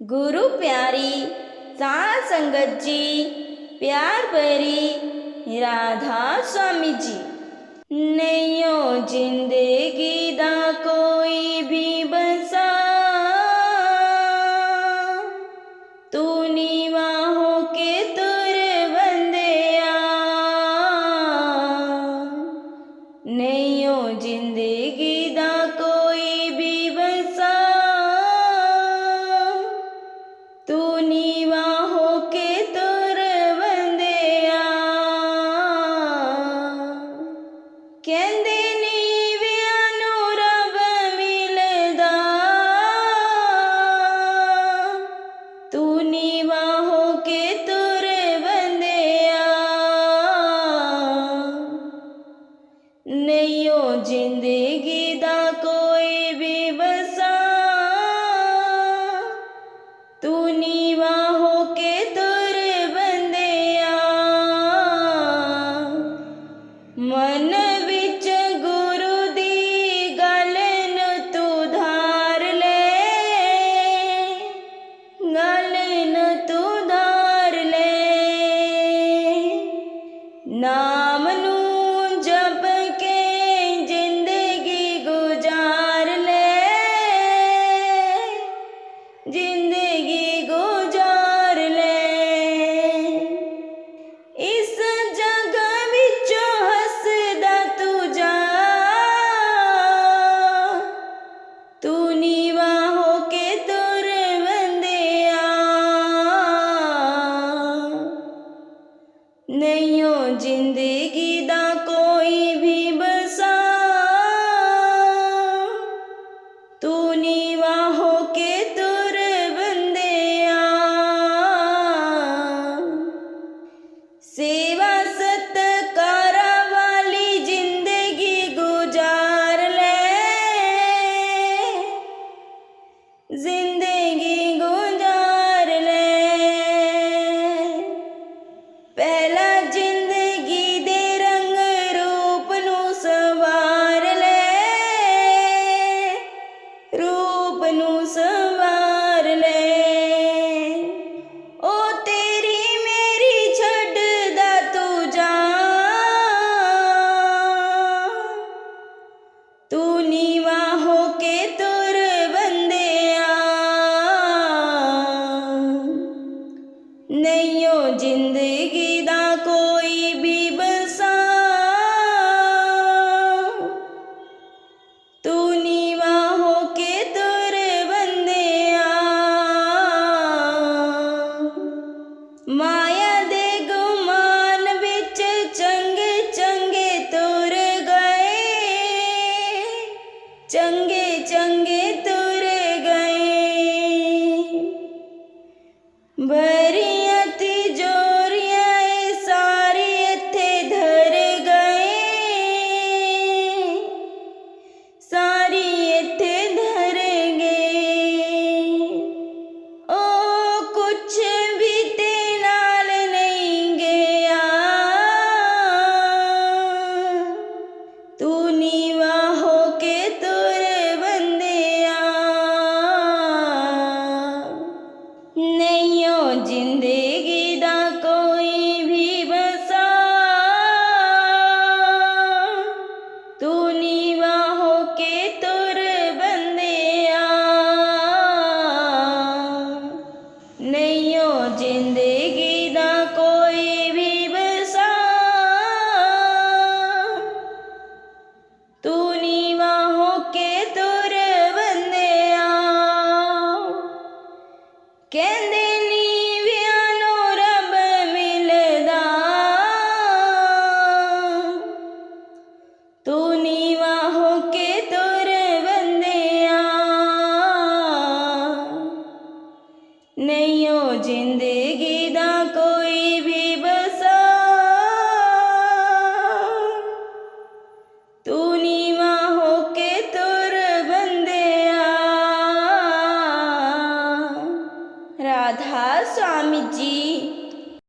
गुरु प्यारी साध संगत जी, प्यार भरी राधा स्वामी जी। नैयो जिंदगी दा कोई भी बसा, तू नीवा हो के तुर बंदिया। नैयो जिंदगी दा कोई भी बसा, तू नीवा हो के तुर बंदिया। कहंदे नीवियां नूं रब मिलदा, तू नीवा हो के तुर बंदिया। नैयो जिंदगी दा कोई भी बसा, तू नीवा हो के तुर बंदिया। मन विच गुरु दी गल नूं तू धार ले, गल नूं तू धार ले। नाम नूं जप के जिंदगी गुजार ले, जिंदगी गुजार ले। इस जग विचों हसदा तू जा, तू नीवा हो के तुर बंदिया। नैयो जिंदगी दा कोई भी बसा, तू नीवा हो के तुर बंदिया। सेवा सत्कारा वाली जिंदगी गुजार ले, जिंदगी गुजार ले। पहला जिंदगी दे रंग रूप नूं सवार ले, रूप नूं सवार ले। ओ तेरी मेरी छड्डदा तू जा, तू नीवा हो के तुर बंदिया। नैयो जिंदगी दा कोई भी बसा, तू नीवा हो के तुर बंदिया। माया दे गुमान विच चंगे चंगे तुर गए, चंगे चंगे तुर गए। भरियां तिजोरियां ए सारी इत्थे धर गए, सारी इत्थे धर गए। ओ कुछ भी ते नाल नहीं गया, तू नीवा हो के तुर बंदिया। नैयो जिंदगी दा कोई भी बसा, तू नीवा हो के तुर बंदिया। नैयो जिंदगी दा कोई भी बसा, तू नीवा हो के तुर बंदिया। कहंदे नीवियां नूं रब मिलदा, तू